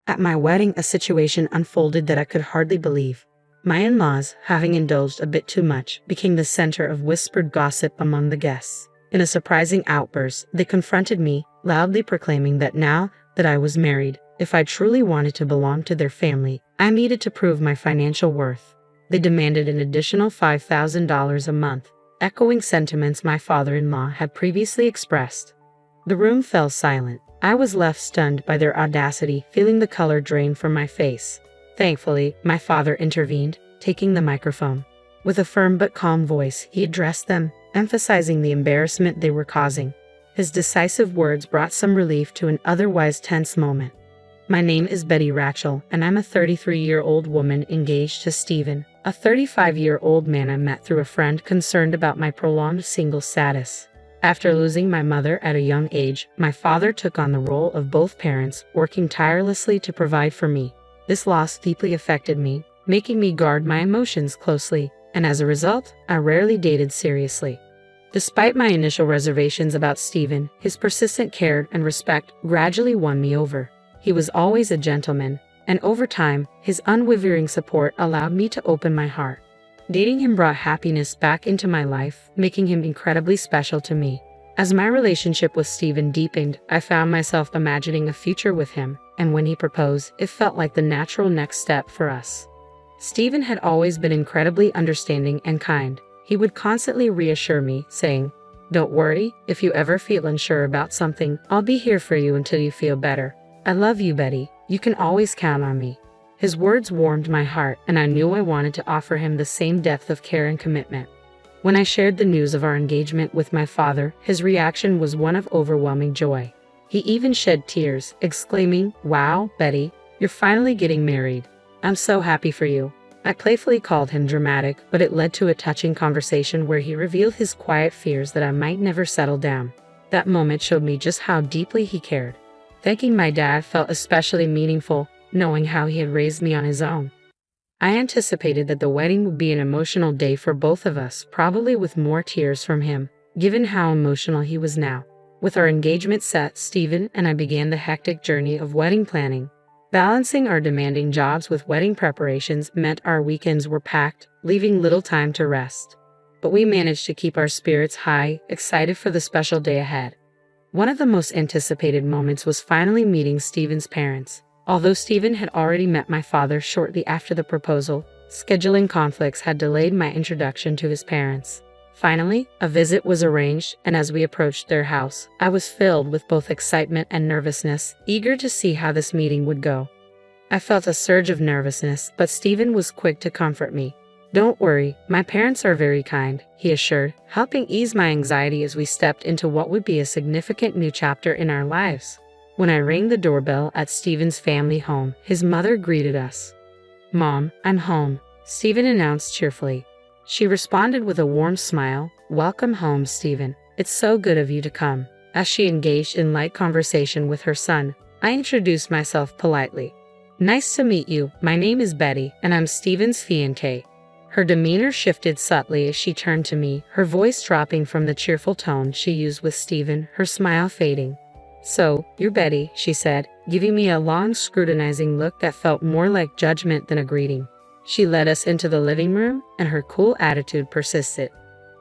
At my wedding, a situation unfolded that I could hardly believe. My in-laws, having indulged a bit too much, became the center of whispered gossip among the guests. In a surprising outburst, they confronted me, loudly proclaiming that now that I was married, if I truly wanted to belong to their family, I needed to prove my financial worth. They demanded an additional $5,000 a month, echoing sentiments my father-in-law had previously expressed. The room fell silent. I was left stunned by their audacity, feeling the color drain from my face. Thankfully, my father intervened, taking the microphone. With a firm but calm voice, he addressed them, emphasizing the embarrassment they were causing. His decisive words brought some relief to an otherwise tense moment. My name is Betty Rachel, and I'm a 33-year-old woman engaged to Stephen, a 35-year-old man I met through a friend concerned about my prolonged single status. After losing my mother at a young age, my father took on the role of both parents, working tirelessly to provide for me. This loss deeply affected me, making me guard my emotions closely, and as a result, I rarely dated seriously. Despite my initial reservations about Stephen, his persistent care and respect gradually won me over. He was always a gentleman, and over time, his unwavering support allowed me to open my heart. Dating him brought happiness back into my life, making him incredibly special to me. As my relationship with Stephen deepened, I found myself imagining a future with him, and when he proposed, it felt like the natural next step for us. Stephen had always been incredibly understanding and kind. He would constantly reassure me, saying, "Don't worry, if you ever feel unsure about something, I'll be here for you until you feel better. I love you, Betty. You can always count on me." His words warmed my heart, and I knew I wanted to offer him the same depth of care and commitment. When I shared the news of our engagement with my father, his reaction was one of overwhelming joy. He even shed tears, exclaiming, "Wow, Betty, you're finally getting married. I'm so happy for you." I playfully called him dramatic, but it led to a touching conversation where he revealed his quiet fears that I might never settle down. That moment showed me just how deeply he cared. Thanking my dad felt especially meaningful, knowing how he had raised me on his own. I anticipated that the wedding would be an emotional day for both of us, probably with more tears from him, given how emotional he was now. With our engagement set, Stephen and I began the hectic journey of wedding planning. Balancing our demanding jobs with wedding preparations meant our weekends were packed, leaving little time to rest. But we managed to keep our spirits high, excited for the special day ahead. One of the most anticipated moments was finally meeting Stephen's parents. Although Stephen had already met my father shortly after the proposal, scheduling conflicts had delayed my introduction to his parents. Finally, a visit was arranged, and as we approached their house, I was filled with both excitement and nervousness, eager to see how this meeting would go. I felt a surge of nervousness, but Stephen was quick to comfort me. "Don't worry, my parents are very kind," he assured, helping ease my anxiety as we stepped into what would be a significant new chapter in our lives. When I rang the doorbell at Stephen's family home, his mother greeted us. "Mom, I'm home," Stephen announced cheerfully. She responded with a warm smile, "Welcome home, Stephen. It's so good of you to come." As she engaged in light conversation with her son, I introduced myself politely. "Nice to meet you. My name is Betty, and I'm Stephen's fiancée." Her demeanor shifted subtly as she turned to me, her voice dropping from the cheerful tone she used with Stephen, her smile fading. "So, you're Betty," she said, giving me a long, scrutinizing look that felt more like judgment than a greeting. She led us into the living room, and her cool attitude persisted.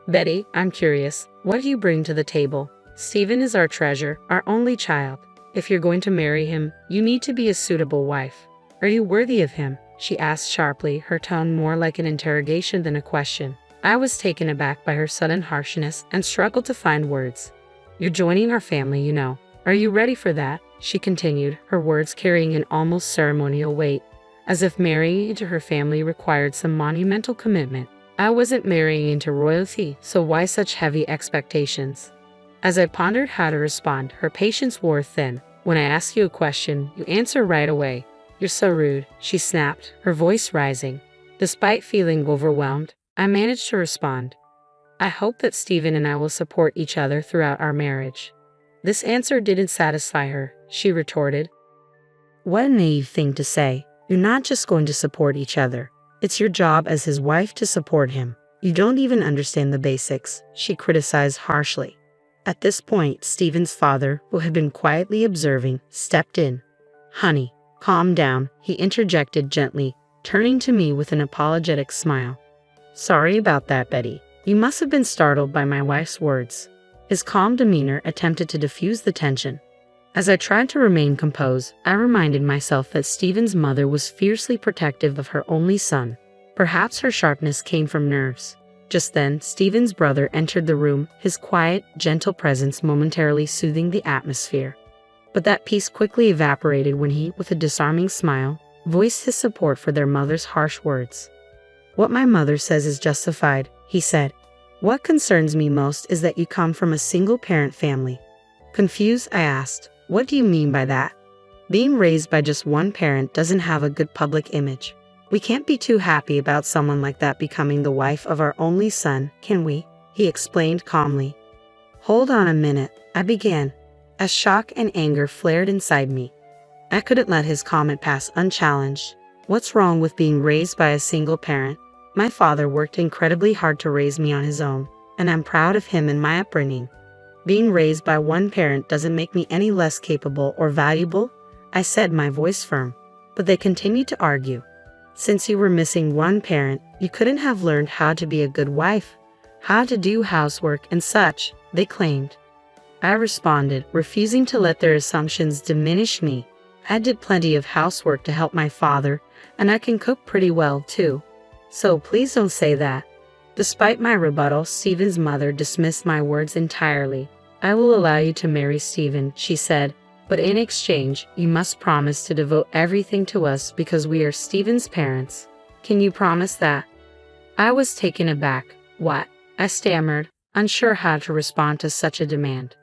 "Betty, I'm curious, what do you bring to the table? Stephen is our treasure, our only child. If you're going to marry him, you need to be a suitable wife. Are you worthy of him?" she asked sharply, her tone more like an interrogation than a question. I was taken aback by her sudden harshness and struggled to find words. "You're joining our family, you know. Are you ready for that?" she continued, her words carrying an almost ceremonial weight, as if marrying into her family required some monumental commitment. I wasn't marrying into royalty, so why such heavy expectations? As I pondered how to respond, her patience wore thin. "When I ask you a question, you answer right away. You're so rude," she snapped, her voice rising. Despite feeling overwhelmed, I managed to respond. "I hope that Stephen and I will support each other throughout our marriage." This answer didn't satisfy her, she retorted. "What a naive thing to say. You're not just going to support each other. It's your job as his wife to support him. You don't even understand the basics," she criticized harshly. At this point, Stephen's father, who had been quietly observing, stepped in. "Honey, Calm down, he interjected gently, turning to me with an apologetic smile. Sorry about that, Betty. You must have been startled by my wife's words. His calm demeanor attempted to diffuse the tension. As I tried to remain composed, I reminded myself that Stephen's mother was fiercely protective of her only son. Perhaps her sharpness came from nerves. Just then, Stephen's brother entered the room, his quiet, gentle presence momentarily soothing the atmosphere. But that peace quickly evaporated when he, with a disarming smile, voiced his support for their mother's harsh words. What my mother says is justified, he said. What concerns me most is that you come from a single-parent family. Confused, I asked, what do you mean by that? Being raised by just one parent doesn't have a good public image. We can't be too happy about someone like that becoming the wife of our only son, can we? He explained calmly. Hold on a minute, I began, as shock and anger flared inside me. I couldn't let his comment pass unchallenged. What's wrong with being raised by a single parent? My father worked incredibly hard to raise me on his own, and I'm proud of him and my upbringing. Being raised by one parent doesn't make me any less capable or valuable, I said, my voice firm. But they continued to argue. Since you were missing one parent, you couldn't have learned how to be a good wife, how to do housework and such, they claimed. I responded, refusing to let their assumptions diminish me. I did plenty of housework to help my father, and I can cook pretty well too. So please don't say that. Despite my rebuttal, Stephen's mother dismissed my words entirely. I will allow you to marry Stephen, she said, but in exchange, you must promise to devote everything to us because we are Stephen's parents. Can you promise that? I was taken aback. What? I stammered, unsure how to respond to such a demand.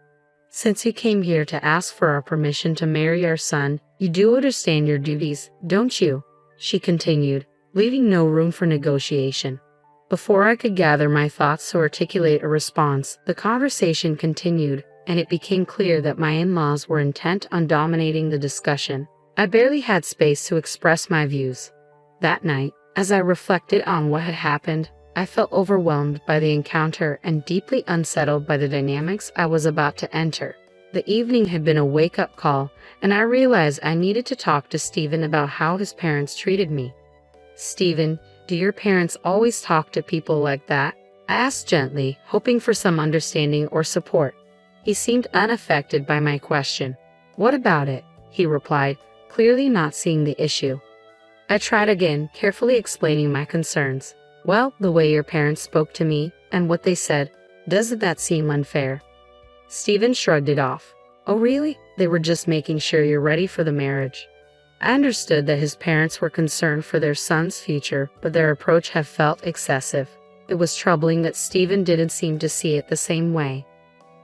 Since you came here to ask for our permission to marry our son, you do understand your duties, don't you? She continued, leaving no room for negotiation. Before I could gather my thoughts to articulate a response, the conversation continued, and it became clear that my in-laws were intent on dominating the discussion. I barely had space to express my views. That night, as I reflected on what had happened, I felt overwhelmed by the encounter and deeply unsettled by the dynamics I was about to enter. The evening had been a wake-up call, and I realized I needed to talk to Stephen about how his parents treated me. Stephen, do your parents always talk to people like that? I asked gently, hoping for some understanding or support. He seemed unaffected by my question. What about it? He replied, clearly not seeing the issue. I tried again, carefully explaining my concerns. Well, the way your parents spoke to me, and what they said, doesn't that seem unfair? Stephen shrugged it off. Oh really? They were just making sure you're ready for the marriage. I understood that his parents were concerned for their son's future, but their approach had felt excessive. It was troubling that Stephen didn't seem to see it the same way.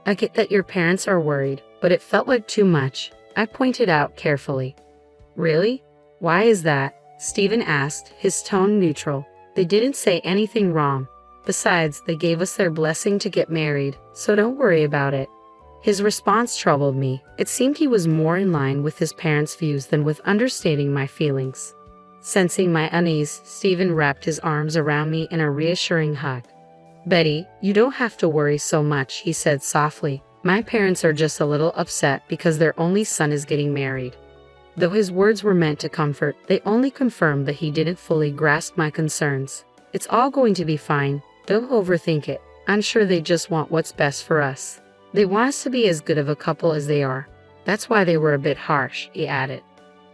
I get that your parents are worried, but it felt like too much, I pointed out carefully. Really? Why is that? Stephen asked, his tone neutral. They didn't say anything wrong. Besides, they gave us their blessing to get married, so don't worry about it. His response troubled me. It seemed he was more in line with his parents' views than with understanding my feelings. Sensing my unease, Stephen wrapped his arms around me in a reassuring hug. Betty, you don't have to worry so much, he said softly. My parents are just a little upset because their only son is getting married. Though his words were meant to comfort, they only confirmed that he didn't fully grasp my concerns. It's all going to be fine. Don't overthink it. I'm sure they just want what's best for us. They want us to be as good of a couple as they are. That's why they were a bit harsh, he added.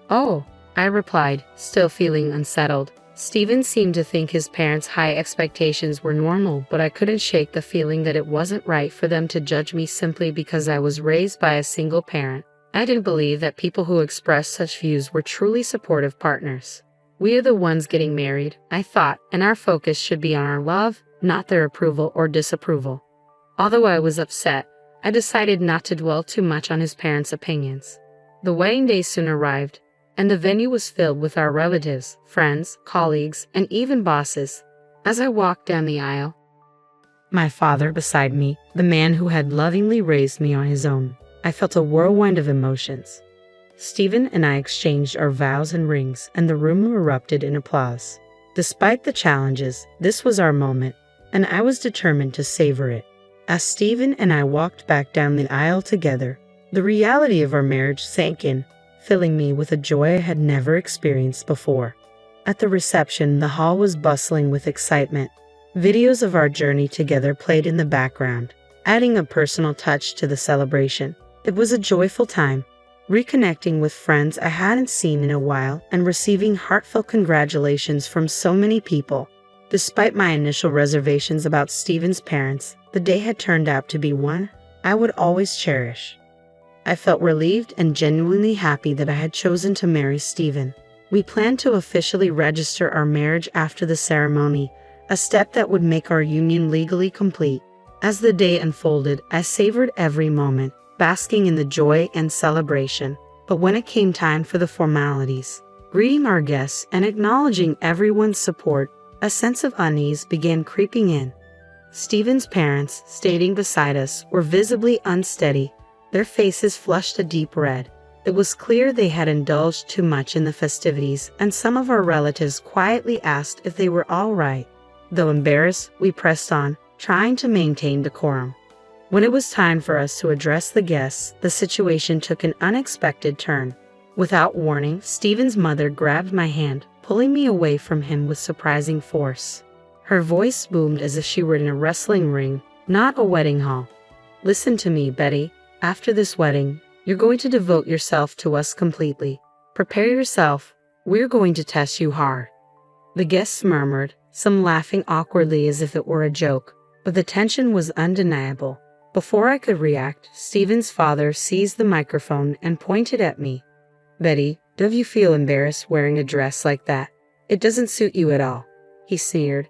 Oh, I replied, still feeling unsettled. Stephen seemed to think his parents' high expectations were normal, but I couldn't shake the feeling that it wasn't right for them to judge me simply because I was raised by a single parent. I didn't believe that people who expressed such views were truly supportive partners. We are the ones getting married, I thought, and our focus should be on our love, not their approval or disapproval. Although I was upset, I decided not to dwell too much on his parents' opinions. The wedding day soon arrived, and the venue was filled with our relatives, friends, colleagues, and even bosses. As I walked down the aisle, my father beside me, the man who had lovingly raised me on his own, I felt a whirlwind of emotions. Stephen and I exchanged our vows and rings, and the room erupted in applause. Despite the challenges, this was our moment, and I was determined to savor it. As Stephen and I walked back down the aisle together, the reality of our marriage sank in, filling me with a joy I had never experienced before. At the reception, the hall was bustling with excitement. Videos of our journey together played in the background, adding a personal touch to the celebration. It was a joyful time, reconnecting with friends I hadn't seen in a while and receiving heartfelt congratulations from so many people. Despite my initial reservations about Stephen's parents, the day had turned out to be one I would always cherish. I felt relieved and genuinely happy that I had chosen to marry Stephen. We planned to officially register our marriage after the ceremony, a step that would make our union legally complete. As the day unfolded, I savored every moment, basking in the joy and celebration. But when it came time for the formalities, greeting our guests and acknowledging everyone's support, a sense of unease began creeping in. Stephen's parents, standing beside us, were visibly unsteady, their faces flushed a deep red. It was clear they had indulged too much in the festivities, and some of our relatives quietly asked if they were all right. Though embarrassed, we pressed on, trying to maintain decorum. When it was time for us to address the guests, the situation took an unexpected turn. Without warning, Stephen's mother grabbed my hand, pulling me away from him with surprising force. Her voice boomed as if she were in a wrestling ring, not a wedding hall. "Listen to me, Betty. After this wedding, you're going to devote yourself to us completely. Prepare yourself. We're going to test you hard." The guests murmured, some laughing awkwardly as if it were a joke, but the tension was undeniable. Before I could react, Stephen's father seized the microphone and pointed at me. "Betty, don't you feel embarrassed wearing a dress like that? It doesn't suit you at all," he sneered.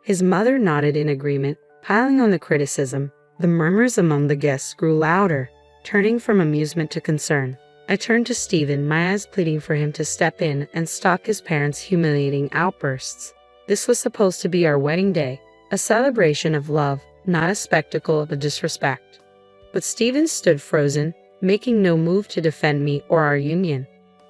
His mother nodded in agreement, piling on the criticism. The murmurs among the guests grew louder, turning from amusement to concern. I turned to Stephen, my eyes pleading for him to step in and stop his parents' humiliating outbursts. This was supposed to be our wedding day, a celebration of love, not a spectacle of disrespect. But Stephen stood frozen, making no move to defend me or our union.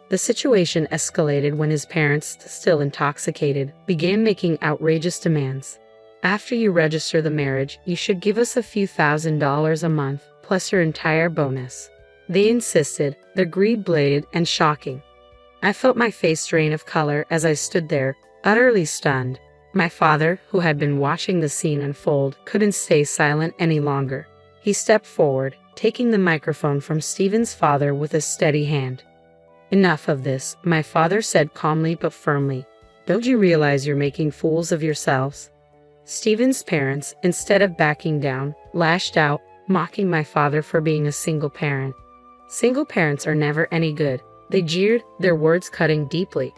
The situation escalated when his parents, still intoxicated, began making outrageous demands. "After you register the marriage, you should give us a few $1,000s a month, plus your entire bonus." They insisted, their greed blatant and shocking. I felt my face drain of color as I stood there, utterly stunned. My father, who had been watching the scene unfold, couldn't stay silent any longer. He stepped forward, taking the microphone from Stephen's father with a steady hand. "Enough of this," my father said calmly but firmly. "Don't you realize you're making fools of yourselves?" Stephen's parents, instead of backing down, lashed out, mocking my father for being a single parent. Single parents are never any good, they jeered, their words cutting deeply.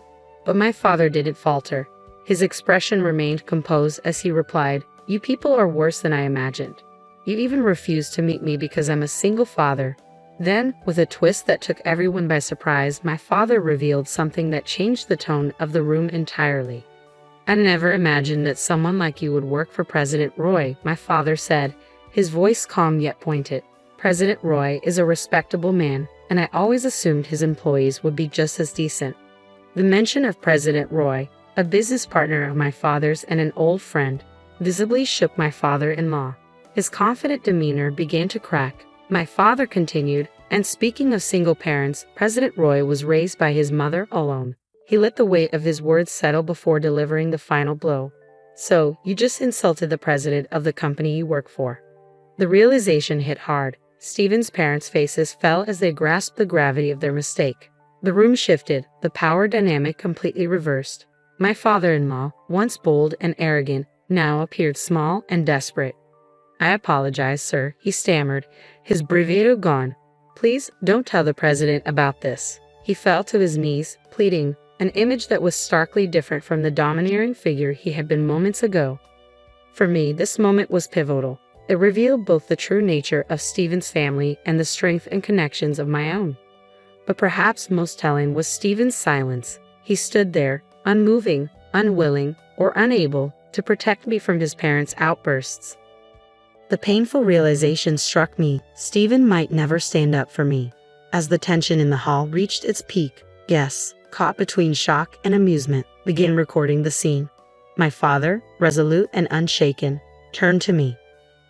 But my father didn't falter. His expression remained composed as he replied, "You people are worse than I imagined. You even refuse to meet me because I'm a single father." Then, with a twist that took everyone by surprise, my father revealed something that changed the tone of the room entirely. "I never imagined that someone like you would work for President Roy," my father said, his voice calm yet pointed. "President Roy is a respectable man, and I always assumed his employees would be just as decent." The mention of President Roy, a business partner of my father's and an old friend, visibly shook my father-in-law. His confident demeanor began to crack. My father continued, "And speaking of single parents, President Roy was raised by his mother alone." He let the weight of his words settle before delivering the final blow. "So, you just insulted the president of the company you work for." The realization hit hard. Stephen's parents' faces fell as they grasped the gravity of their mistake. The room shifted, the power dynamic completely reversed. My father-in-law, once bold and arrogant, now appeared small and desperate. "I apologize, sir," he stammered, his bravado gone. "Please, don't tell the president about this." He fell to his knees, pleading, an image that was starkly different from the domineering figure he had been moments ago. For me, this moment was pivotal. It revealed both the true nature of Stephen's family and the strength and connections of my own. But perhaps most telling was Stephen's silence. He stood there, unmoving, unwilling, or unable to protect me from his parents' outbursts. The painful realization struck me, Stephen might never stand up for me. As the tension in the hall reached its peak, guests, caught between shock and amusement, began recording the scene. My father, resolute and unshaken, turned to me.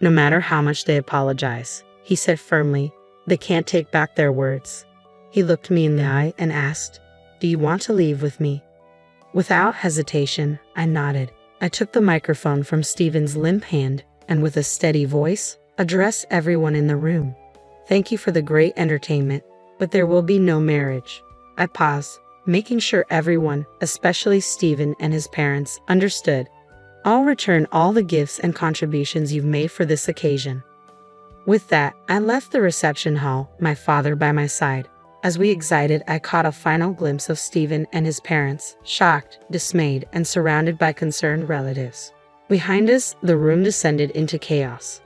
"No matter how much they apologize," he said firmly, "they can't take back their words." He looked me in the eye and asked, "Do you want to leave with me?" Without hesitation, I nodded. I took the microphone from Stephen's limp hand and with a steady voice, addressed everyone in the room. "Thank you for the great entertainment, but there will be no marriage." I paused, making sure everyone, especially Stephen and his parents, understood. "I'll return all the gifts and contributions you've made for this occasion." With that, I left the reception hall, my father by my side. As we exited, I caught a final glimpse of Stephen and his parents, shocked, dismayed, and surrounded by concerned relatives. Behind us, the room descended into chaos.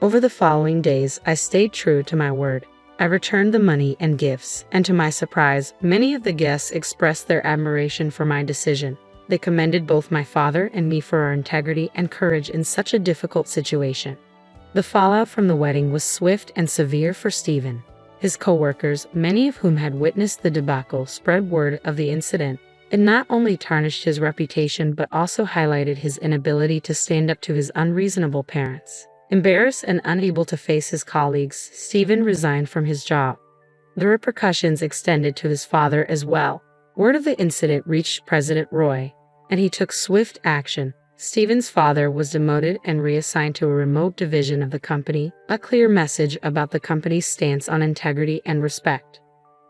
Over the following days, I stayed true to my word. I returned the money and gifts, and to my surprise, many of the guests expressed their admiration for my decision. They commended both my father and me for our integrity and courage in such a difficult situation. The fallout from the wedding was swift and severe for Stephen. His co-workers, many of whom had witnessed the debacle, spread word of the incident. It not only tarnished his reputation but also highlighted his inability to stand up to his unreasonable parents. Embarrassed and unable to face his colleagues, Stephen resigned from his job. The repercussions extended to his father as well. Word of the incident reached President Roy, and he took swift action. Stephen's father was demoted and reassigned to a remote division of the company, a clear message about the company's stance on integrity and respect.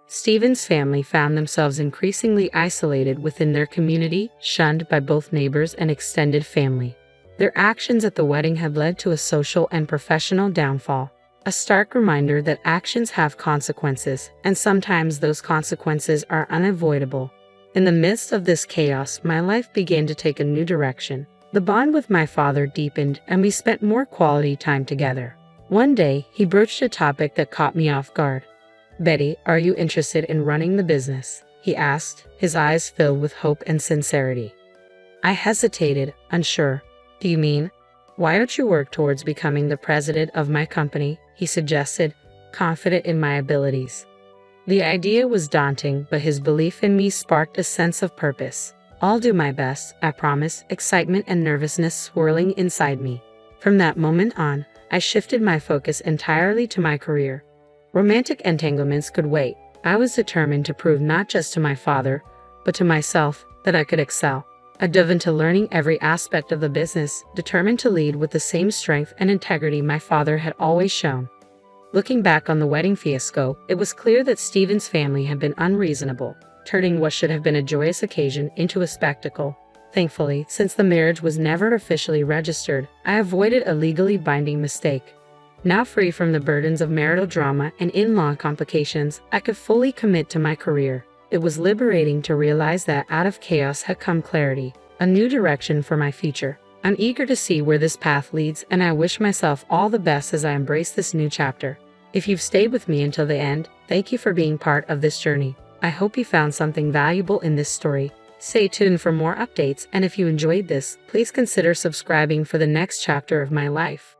Stephen's family found themselves increasingly isolated within their community, shunned by both neighbors and extended family. Their actions at the wedding had led to a social and professional downfall, a stark reminder that actions have consequences, and sometimes those consequences are unavoidable. In the midst of this chaos, my life began to take a new direction. The bond with my father deepened, and we spent more quality time together. One day, he broached a topic that caught me off guard. "Betty, are you interested in running the business?" he asked, his eyes filled with hope and sincerity. I hesitated, unsure. "Do you mean? Why don't you work towards becoming the president of my company?" he suggested, confident in my abilities. The idea was daunting, but his belief in me sparked a sense of purpose. "I'll do my best, I promise," excitement and nervousness swirling inside me. From that moment on, I shifted my focus entirely to my career. Romantic entanglements could wait. I was determined to prove not just to my father, but to myself, that I could excel. I dove into learning every aspect of the business, determined to lead with the same strength and integrity my father had always shown. Looking back on the wedding fiasco, it was clear that Stephen's family had been unreasonable, turning what should have been a joyous occasion into a spectacle. Thankfully, since the marriage was never officially registered, I avoided a legally binding mistake. Now free from the burdens of marital drama and in-law complications, I could fully commit to my career. It was liberating to realize that out of chaos had come clarity, a new direction for my future. I'm eager to see where this path leads, and I wish myself all the best as I embrace this new chapter. If you've stayed with me until the end, thank you for being part of this journey. I hope you found something valuable in this story. Stay tuned for more updates, and if you enjoyed this, please consider subscribing for the next chapter of my life.